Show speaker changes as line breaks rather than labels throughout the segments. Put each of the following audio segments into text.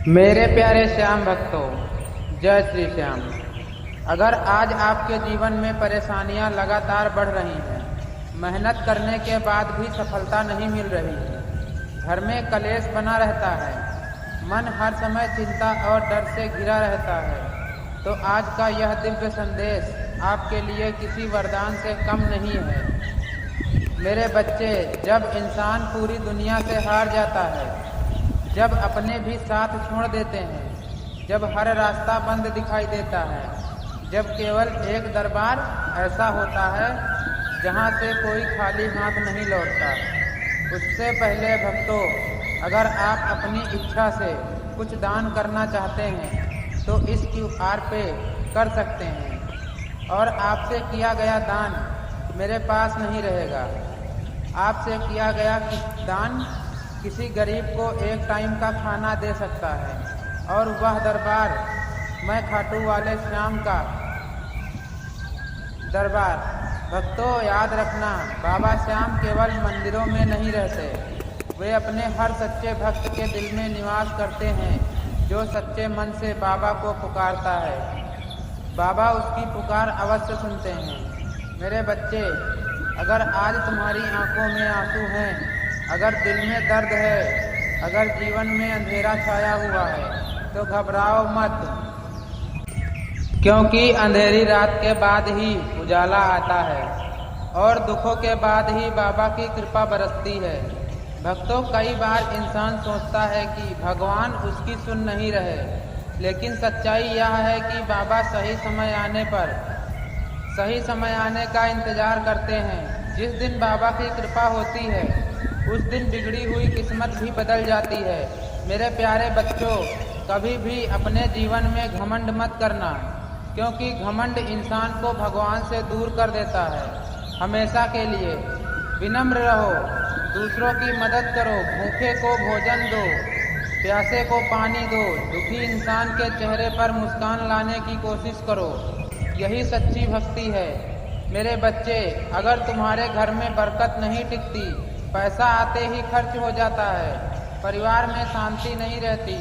मेरे प्यारे श्याम भक्तों, जय श्री श्याम। अगर आज आपके जीवन में परेशानियां लगातार बढ़ रही हैं, मेहनत करने के बाद भी सफलता नहीं मिल रही है, घर में कलेश बना रहता है, मन हर समय चिंता और डर से घिरा रहता है, तो आज का यह दिव्य संदेश आपके लिए किसी वरदान से कम नहीं है। मेरे बच्चे, जब इंसान पूरी दुनिया से हार जाता है, जब अपने भी साथ छोड़ देते हैं, जब हर रास्ता बंद दिखाई देता है, जब केवल एक दरबार ऐसा होता है जहां से कोई खाली हाथ नहीं लौटता, उससे पहले भक्तों, अगर आप अपनी इच्छा से कुछ दान करना चाहते हैं तो इस QR पे कर सकते हैं और आपसे किया गया दान मेरे पास नहीं रहेगा। आपसे किया गया दान किसी गरीब को एक टाइम का खाना दे सकता है और वह दरबार मैं खाटू वाले श्याम का दरबार। भक्तों, याद रखना, बाबा श्याम केवल मंदिरों में नहीं रहते, वे अपने हर सच्चे भक्त के दिल में निवास करते हैं जो सच्चे मन से बाबा को पुकारता है। बाबा उसकी पुकार अवश्य सुनते हैं। मेरे बच्चे, अगर आज तुम्हारी आंखों में आंसू हैं, अगर दिल में दर्द है, अगर जीवन में अंधेरा छाया हुआ है, तो घबराओ मत, क्योंकि अंधेरी रात के बाद ही उजाला आता है और दुखों के बाद ही बाबा की कृपा बरसती है। भक्तों, कई बार इंसान सोचता है कि भगवान उसकी सुन नहीं रहे, लेकिन सच्चाई यह है कि बाबा सही समय आने का इंतजार करते हैं। जिस दिन बाबा की कृपा होती है, उस दिन बिगड़ी हुई किस्मत भी बदल जाती है। मेरे प्यारे बच्चों, कभी भी अपने जीवन में घमंड मत करना, क्योंकि घमंड इंसान को भगवान से दूर कर देता है। हमेशा के लिए विनम्र रहो, दूसरों की मदद करो, भूखे को भोजन दो, प्यासे को पानी दो, दुखी इंसान के चेहरे पर मुस्कान लाने की कोशिश करो। यही सच्ची भक्ति है। मेरे बच्चे, अगर तुम्हारे घर में बरकत नहीं टिकती, पैसा आते ही खर्च हो जाता है, परिवार में शांति नहीं रहती,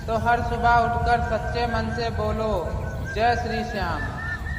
तो हर सुबह उठकर सच्चे मन से बोलो जय श्री श्याम।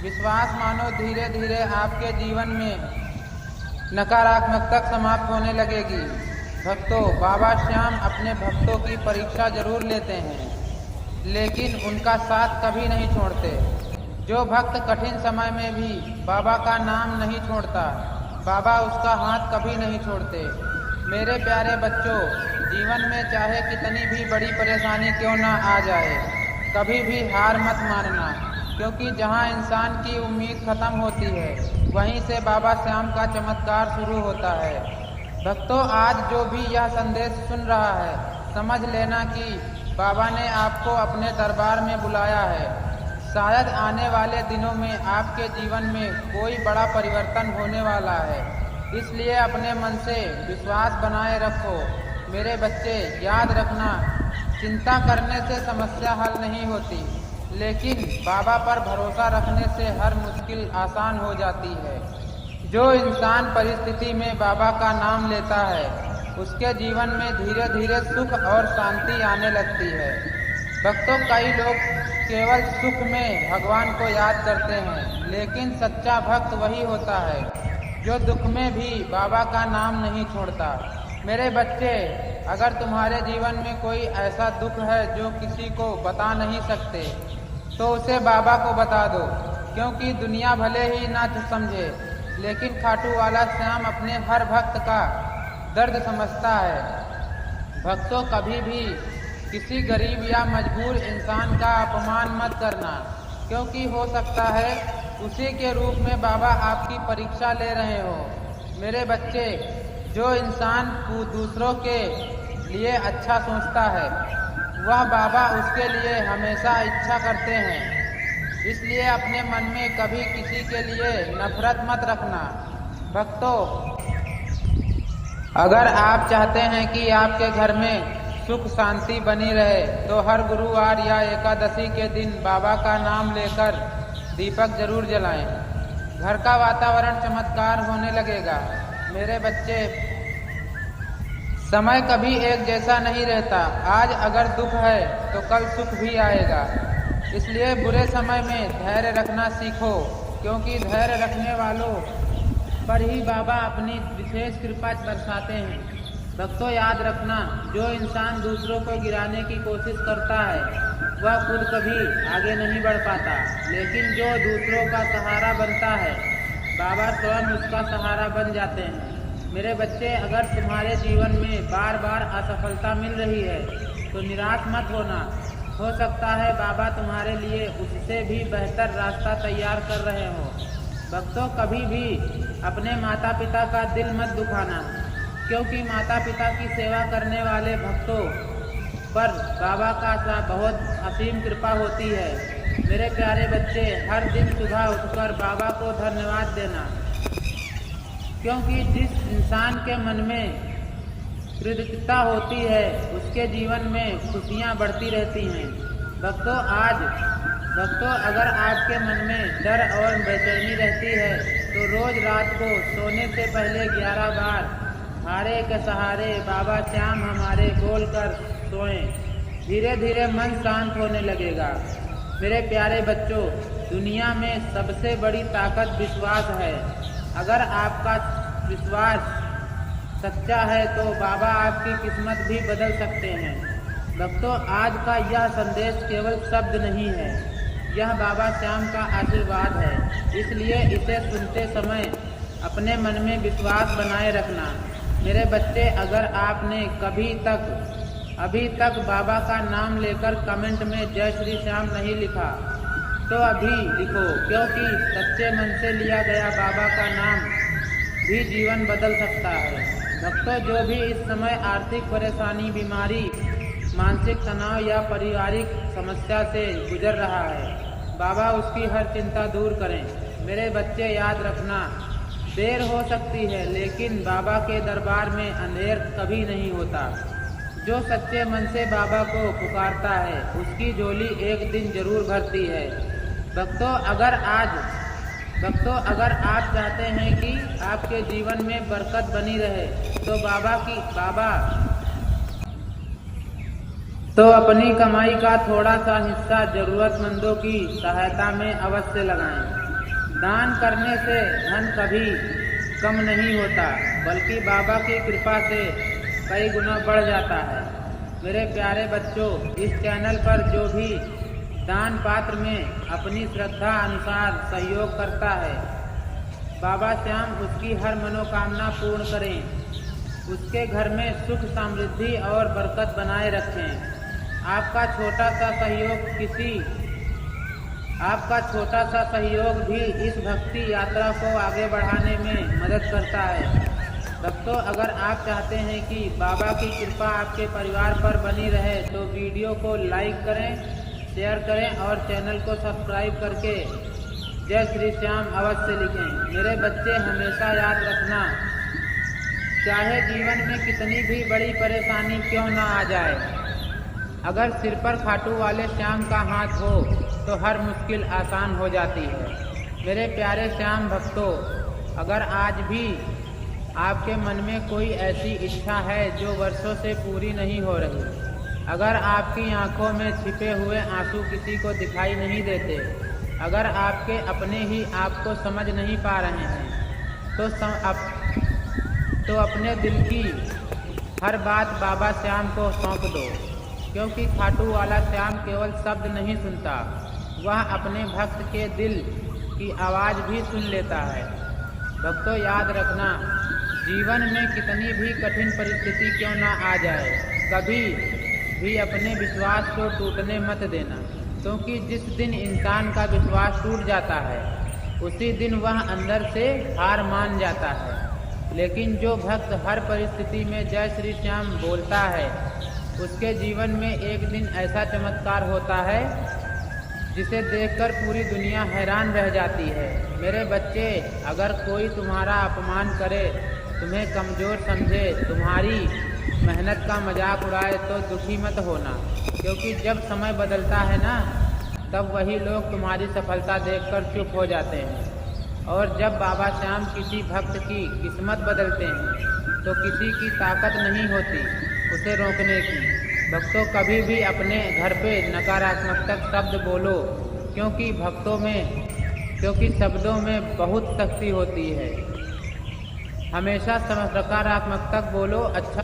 विश्वास मानो धीरे धीरे आपके जीवन में नकारात्मकता समाप्त होने लगेगी। भक्तों, बाबा श्याम अपने भक्तों की परीक्षा जरूर लेते हैं, लेकिन उनका साथ कभी नहीं छोड़ते। जो भक्त कठिन समय में भी बाबा का नाम नहीं छोड़ता, बाबा उसका हाथ कभी नहीं छोड़ते। मेरे प्यारे बच्चों, जीवन में चाहे कितनी भी बड़ी परेशानी क्यों ना आ जाए, कभी भी हार मत मानना, क्योंकि जहां इंसान की उम्मीद खत्म होती है, वहीं से बाबा श्याम का चमत्कार शुरू होता है। भक्तों, आज जो भी यह संदेश सुन रहा है, समझ लेना कि बाबा ने आपको अपने दरबार में बुलाया है। शायद आने वाले दिनों में आपके जीवन में कोई बड़ा परिवर्तन होने वाला है, इसलिए अपने मन से विश्वास बनाए रखो। मेरे बच्चे, याद रखना, चिंता करने से समस्या हल नहीं होती, लेकिन बाबा पर भरोसा रखने से हर मुश्किल आसान हो जाती है। जो इंसान परिस्थिति में बाबा का नाम लेता है, उसके जीवन में धीरे धीरे सुख और शांति आने लगती है। भक्तों, कई लोग केवल सुख में भगवान को याद करते हैं, लेकिन सच्चा भक्त वही होता है जो दुख में भी बाबा का नाम नहीं छोड़ता। मेरे बच्चे, अगर तुम्हारे जीवन में कोई ऐसा दुख है जो किसी को बता नहीं सकते, तो उसे बाबा को बता दो, क्योंकि दुनिया भले ही ना समझे, लेकिन खाटू वाला श्याम अपने हर भक्त का दर्द समझता है। भक्तों, कभी भी किसी गरीब या मजबूर इंसान का अपमान मत करना, क्योंकि हो सकता है उसी के रूप में बाबा आपकी परीक्षा ले रहे हो। मेरे बच्चे, जो इंसान दूसरों के लिए अच्छा सोचता है, वह बाबा उसके लिए हमेशा इच्छा करते हैं। इसलिए अपने मन में कभी किसी के लिए नफरत मत रखना। भक्तों, अगर आप चाहते हैं कि आपके घर में सुख शांति बनी रहे, तो हर गुरुवार या एकादशी के दिन बाबा का नाम लेकर दीपक जरूर जलाएं। घर का वातावरण चमत्कार होने लगेगा। मेरे बच्चे, समय कभी एक जैसा नहीं रहता। आज अगर दुख है तो कल सुख भी आएगा। इसलिए बुरे समय में धैर्य रखना सीखो, क्योंकि धैर्य रखने वालों पर ही बाबा अपनी विशेष कृपा बरसाते हैं। भक्तों, याद रखना, जो इंसान दूसरों को गिराने की कोशिश करता है वह खुद कभी आगे नहीं बढ़ पाता, लेकिन जो दूसरों का सहारा बनता है बाबा स्वयं उसका सहारा बन जाते हैं। मेरे बच्चे, अगर तुम्हारे जीवन में बार बार असफलता मिल रही है तो निराश मत होना। हो सकता है बाबा तुम्हारे लिए उससे भी बेहतर रास्ता तैयार कर रहे हो। भक्तों, कभी भी अपने माता पिता का दिल मत दुखाना, क्योंकि माता पिता की सेवा करने वाले भक्तों पर बाबा का बहुत असीम कृपा होती है। मेरे प्यारे बच्चे, हर दिन सुबह उठकर बाबा को धन्यवाद देना, क्योंकि जिस इंसान के मन में कृतज्ञता होती है उसके जीवन में खुशियाँ बढ़ती रहती हैं। भक्तों, अगर आपके मन में डर और बेचैनी रहती है तो रोज रात को सोने से पहले 11 बार हारे के सहारे बाबा श्याम हमारे बोलकर सोएं। धीरे धीरे मन शांत होने लगेगा। मेरे प्यारे बच्चों, दुनिया में सबसे बड़ी ताकत विश्वास है। अगर आपका विश्वास सच्चा है तो बाबा आपकी किस्मत भी बदल सकते हैं। भक्तों, आज का यह संदेश केवल शब्द नहीं है, यह बाबा श्याम का आशीर्वाद है। इसलिए इसे सुनते समय अपने मन में विश्वास बनाए रखना। मेरे बच्चे, अगर आपने अभी तक बाबा का नाम लेकर कमेंट में जय श्री श्याम नहीं लिखा तो अभी लिखो, क्योंकि सच्चे मन से लिया गया बाबा का नाम भी जीवन बदल सकता है। भक्तों, जो भी इस समय आर्थिक परेशानी, बीमारी, मानसिक तनाव या पारिवारिक समस्या से गुजर रहा है, बाबा उसकी हर चिंता दूर करें। मेरे बच्चे, याद रखना, देर हो सकती है लेकिन बाबा के दरबार में अंधेर कभी नहीं होता। जो सच्चे मन से बाबा को पुकारता है उसकी झोली एक दिन जरूर भरती है। भक्तों, अगर आप चाहते हैं कि आपके जीवन में बरकत बनी रहे तो अपनी कमाई का थोड़ा सा हिस्सा जरूरतमंदों की सहायता में अवश्य लगाएं। दान करने से धन कभी कम नहीं होता, बल्कि बाबा की कृपा से कई गुना बढ़ जाता है। मेरे प्यारे बच्चों, इस चैनल पर जो भी दान पात्र में अपनी श्रद्धा अनुसार सहयोग करता है, बाबा श्याम उसकी हर मनोकामना पूर्ण करें, उसके घर में सुख समृद्धि और बरकत बनाए रखें। आपका छोटा सा सहयोग भी इस भक्ति यात्रा को आगे बढ़ाने में मदद करता है। दोस्तों, अगर आप चाहते हैं कि बाबा की कृपा आपके परिवार पर बनी रहे तो वीडियो को लाइक करें, शेयर करें और चैनल को सब्सक्राइब करके जय श्री श्याम अवश्य लिखें। मेरे बच्चे, हमेशा याद रखना, चाहे जीवन में कितनी भी बड़ी परेशानी क्यों ना आ जाए, अगर सिर पर खाटू वाले श्याम का हाथ हो तो हर मुश्किल आसान हो जाती है। मेरे प्यारे श्याम भक्तों, अगर आज भी आपके मन में कोई ऐसी इच्छा है जो वर्षों से पूरी नहीं हो रही, अगर आपकी आंखों में छिपे हुए आंसू किसी को दिखाई नहीं देते, अगर आपके अपने ही आपको समझ नहीं पा रहे हैं तो अपने दिल की हर बात बाबा श्याम को सौंप दो, क्योंकि खाटू वाला श्याम केवल शब्द नहीं सुनता, वह अपने भक्त के दिल की आवाज़ भी सुन लेता है। भक्तों, याद रखना, जीवन में कितनी भी कठिन परिस्थिति क्यों ना आ जाए, कभी भी अपने विश्वास को टूटने मत देना, क्योंकि जिस दिन इंसान का विश्वास टूट जाता है उसी दिन वह अंदर से हार मान जाता है। लेकिन जो भक्त हर परिस्थिति में जय श्री श्याम बोलता है, उसके जीवन में एक दिन ऐसा चमत्कार होता है जिसे देखकर पूरी दुनिया हैरान रह जाती है। मेरे बच्चे, अगर कोई तुम्हारा अपमान करे, तुम्हें कमज़ोर समझे, तुम्हारी मेहनत का मजाक उड़ाए तो दुखी मत होना, क्योंकि जब समय बदलता है ना, तब वही लोग तुम्हारी सफलता देखकर चुप हो जाते हैं। और जब बाबा श्याम किसी भक्त की किस्मत बदलते हैं तो किसी की ताकत नहीं होती उसे रोकने की। भक्तों, कभी भी अपने घर पे नकारात्मक शब्द बोलो, क्योंकि शब्दों में बहुत शक्ति होती है। हमेशा सकारात्मक बोलो। अच्छा